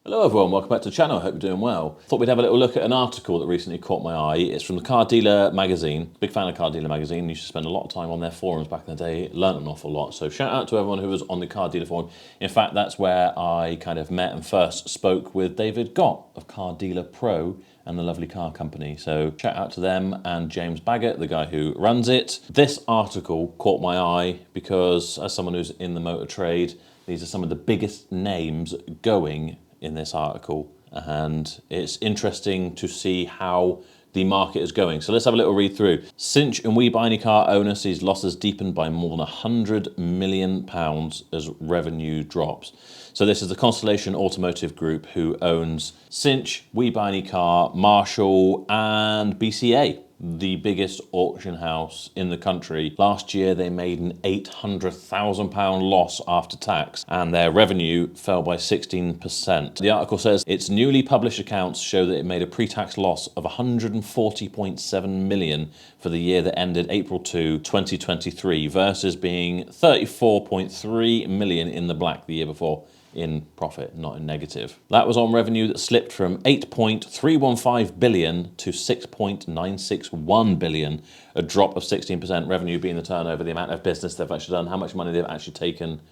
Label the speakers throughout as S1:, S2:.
S1: Hello everyone, welcome back to the channel, I hope you're doing well. Thought we'd have a little look at an article that recently caught my eye. It's from the Car Dealer magazine. Big fan of Car Dealer magazine, used to spend a lot of time on their forums back in the day, learned an awful lot. So shout out to everyone who was on the Car Dealer forum. In fact, that's where I kind of met and first spoke with David Gott of Car Dealer Pro and the lovely car company. So shout out to them and James Baggett, the guy who runs it. This article caught my eye because as someone who's in the motor trade, these are some of the biggest names going in this article, and it's interesting to see how the market is going. So let's have a little read through. Cinch and Webuyanycar owner sees losses deepened by more than £100 million as revenue drops. So this is the Constellation Automotive Group who owns Cinch, Webuyanycar, Marshall and BCA, the biggest auction house in the country. Last year they made an £800,000 loss after tax and their revenue fell by 16%. The article says its newly published accounts show that it made a pre-tax loss of £140.7 million for the year that ended April 2, 2023 versus being £34.3 million in the black the year before, in profit, not in negative. That was on revenue that slipped from 8.315 billion to 6.961 billion, a drop of 16%, revenue being the turnover, the amount of business they've actually done, how much money they've actually taken,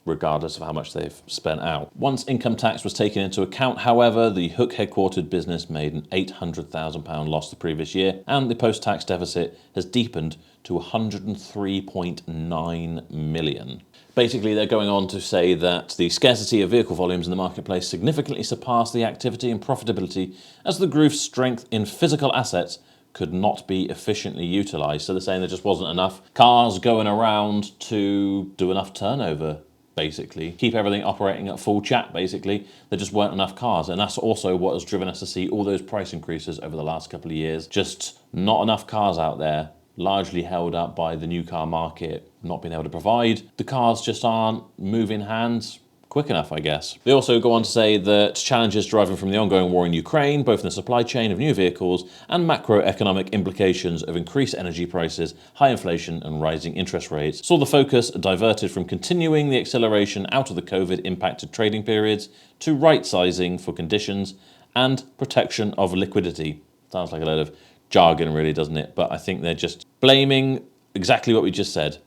S1: regardless of how much they've spent out. Once income tax was taken into account, however, the Hook headquartered business made an £800,000 loss the previous year, and the post-tax deficit has deepened to 103.9 million. Basically, they're going on to say that the scarcity of vehicle volumes in the marketplace significantly surpassed the activity and profitability as the group's strength in physical assets could not be efficiently utilised. So they're saying there just wasn't enough cars going around to do enough turnover, basically. Keep everything operating at full chat, basically. There just weren't enough cars. And that's also what has driven us to see all those price increases over the last couple of years. Just not enough cars out there, largely held up by the new car market not being able to provide. The cars just aren't moving hands quick enough, I guess. They also go on to say that challenges deriving from the ongoing war in Ukraine, both in the supply chain of new vehicles and macroeconomic implications of increased energy prices, high inflation and rising interest rates, saw the focus diverted from continuing the acceleration out of the COVID-impacted trading periods to right-sizing for conditions and protection of liquidity. Sounds like a load of jargon really, doesn't it? But I think they're just blaming exactly what we just said.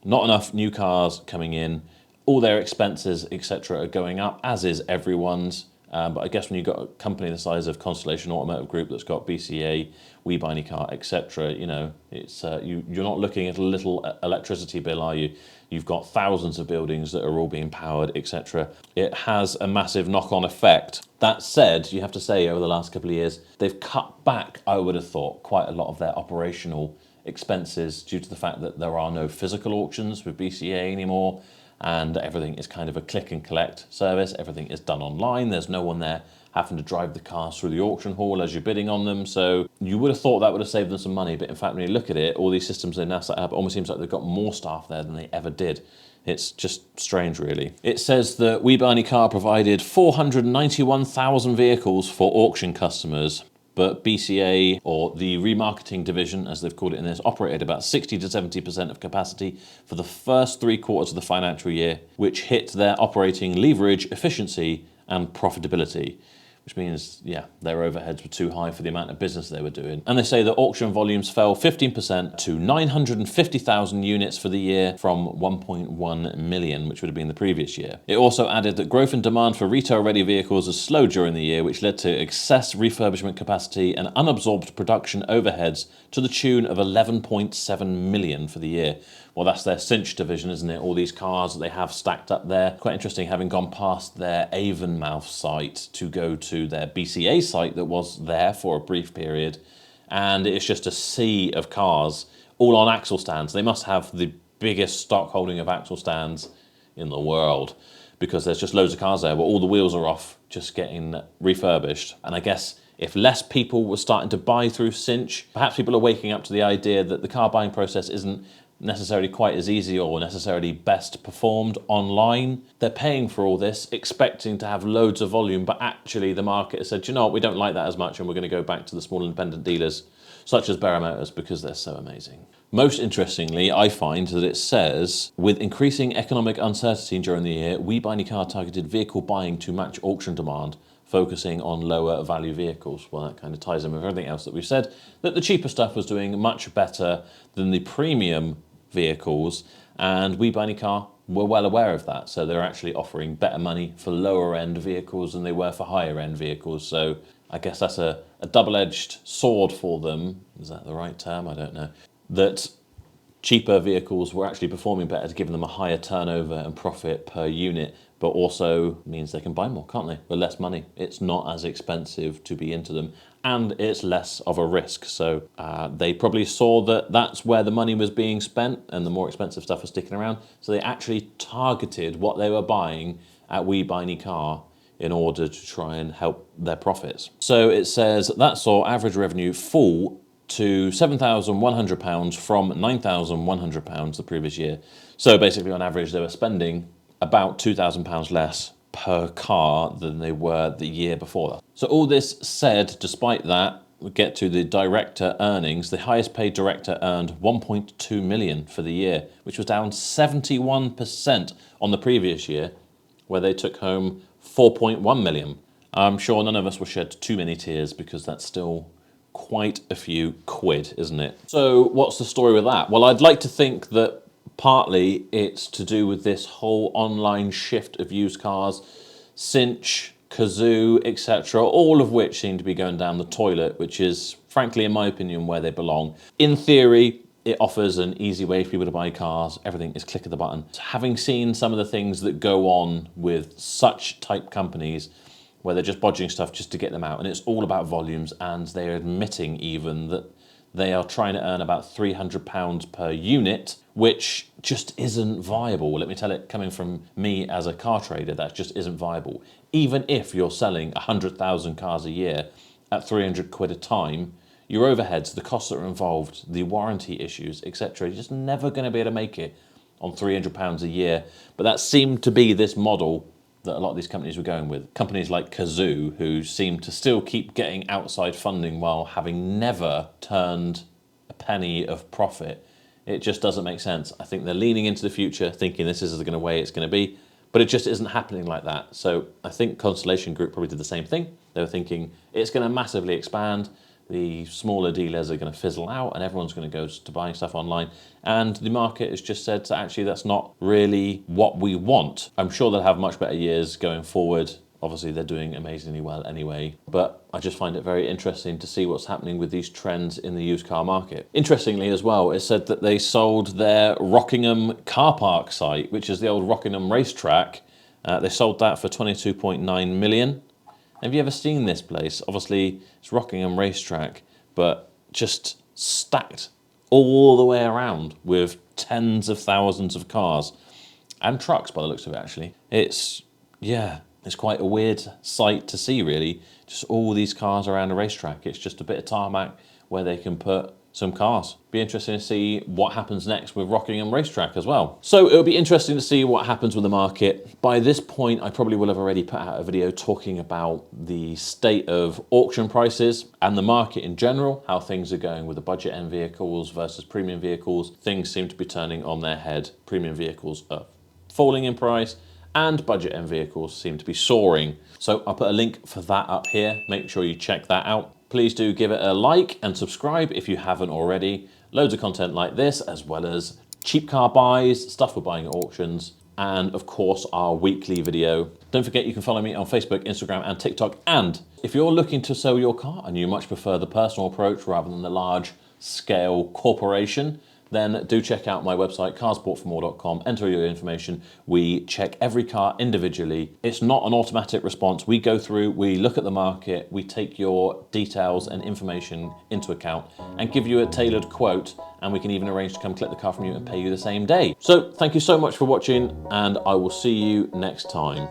S1: Not enough new cars coming in, all their expenses, etc. are going up, as is everyone's. But I guess when you've got a company the size of Constellation Automotive Group that's got BCA, Webuyanycar, etc., you know, it's you're not looking at a little electricity bill, are you? You've got thousands of buildings that are all being powered, etc. It has a massive knock-on effect. That said, you have to say over the last couple of years, they've cut back, I would have thought, quite a lot of their operational expenses due to the fact that there are no physical auctions with BCA anymore, and everything is kind of a click and collect service. Everything is done online. There's no one there having to drive the cars through the auction hall as you're bidding on them. So you would have thought that would have saved them some money, but in fact, when you look at it, all these systems they've now set up, it almost seems like they've got more staff there than they ever did. It's just strange, really. It says that Webuyanycar provided 491,000 vehicles for auction customers, but BCA, or the remarketing division, as they've called it in this, operated about 60 to 70% of capacity for the first 3 quarters of the financial year, which hit their operating leverage, efficiency, and profitability. Which means, yeah, their overheads were too high for the amount of business they were doing. And they say that auction volumes fell 15% to 950,000 units for the year from 1.1 million, which would have been the previous year. It also added that growth in demand for retail-ready vehicles has slowed during the year, which led to excess refurbishment capacity and unabsorbed production overheads to the tune of 11.7 million for the year. Well, that's their Cinch division, isn't it? All these cars that they have stacked up there. Quite interesting, having gone past their Avonmouth site to go to their BCA site that was there for a brief period. And it's just a sea of cars, all on axle stands. They must have the biggest stock holding of axle stands in the world, because there's just loads of cars there, but all the wheels are off, just getting refurbished. And I guess if less people were starting to buy through Cinch, perhaps people are waking up to the idea that the car buying process isn't necessarily quite as easy or necessarily best performed online. They're paying for all this, expecting to have loads of volume, but actually the market has said, you know what, we don't like that as much and we're going to go back to the small independent dealers such as Barra Motors because they're so amazing. Most interestingly, I find that it says, with increasing economic uncertainty during the year, Webuyanycar targeted vehicle buying to match auction demand focusing on lower value vehicles. Well, that kind of ties in with everything else that we've said, that the cheaper stuff was doing much better than the premium vehicles, and Webuyanycar were well aware of that. So they're actually offering better money for lower end vehicles than they were for higher end vehicles. So I guess that's a double-edged sword for them. Is that the right term? I don't know. That cheaper vehicles were actually performing better, giving them a higher turnover and profit per unit, but also means they can buy more, can't they? With less money. It's not as expensive to be into them, and it's less of a risk. So they probably saw that that's where the money was being spent and the more expensive stuff was sticking around. So they actually targeted what they were buying at Webuyanycar in order to try and help their profits. So it says that saw average revenue fall to £7,100 from £9,100 the previous year. So basically on average they were spending about £2,000 less per car than they were the year before that. So all this said, despite that, we get to the director earnings. The highest paid director earned 1.2 million for the year, which was down 71% on the previous year, where they took home 4.1 million. I'm sure none of us will shed too many tears because that's still quite a few quid, isn't it? So what's the story with that? Well, I'd like to think that partly it's to do with this whole online shift of used cars, Cinch, Kazoo, etc., all of which seem to be going down the toilet, which is, frankly, in my opinion, where they belong. In theory, it offers an easy way for people to buy cars. Everything is click of the button. Having seen some of the things that go on with such type companies, where they're just bodging stuff just to get them out, and it's all about volumes, and they're admitting even that they are trying to earn about £300 per unit, which just isn't viable. Let me tell it, coming from me as a car trader, that just isn't viable. Even if you're selling 100,000 cars a year at 300 quid a time, your overheads, the costs that are involved, the warranty issues, etc., you're just never going to be able to make it on £300 a year. But that seemed to be this model that a lot of these companies were going with. Companies like Kazoo, who seem to still keep getting outside funding while having never turned a penny of profit. It just doesn't make sense. I think they're leaning into the future, thinking this is the way it's going to be, but it just isn't happening like that. So I think Constellation Group probably did the same thing. They were thinking it's going to massively expand, the smaller dealers are going to fizzle out, and everyone's going to go to buying stuff online. And the market has just said, actually, that's not really what we want. I'm sure they'll have much better years going forward. Obviously, they're doing amazingly well anyway. But I just find it very interesting to see what's happening with these trends in the used car market. Interestingly as well, it said that they sold their Rockingham car park site, which is the old Rockingham racetrack. They sold that for 22.9 million. Have you ever seen this place? Obviously, it's Rockingham racetrack, but just stacked all the way around with tens of thousands of cars and trucks by the looks of it, actually. It's quite a weird sight to see, really. Just all these cars around a racetrack. It's just a bit of tarmac where they can put some cars. Be interesting to see what happens next with Rockingham racetrack as well. So it'll be interesting to see what happens with the market. By this point, I probably will have already put out a video talking about the state of auction prices and the market in general, how things are going with the budget end vehicles versus premium vehicles. Things seem to be turning on their head. Premium vehicles are falling in price, and budget end vehicles seem to be soaring. So I'll put a link for that up here. Make sure you check that out. Please do give it a like and subscribe if you haven't already. Loads of content like this, as well as cheap car buys, stuff we're buying at auctions, and of course our weekly video. Don't forget you can follow me on Facebook, Instagram and TikTok. And if you're looking to sell your car and you much prefer the personal approach rather than the large scale corporation, then do check out my website, carsportformore.com. Enter your information. We check every car individually. It's not an automatic response. We go through, we look at the market, we take your details and information into account and give you a tailored quote, and we can even arrange to come collect the car from you and pay you the same day. So thank you so much for watching, and I will see you next time.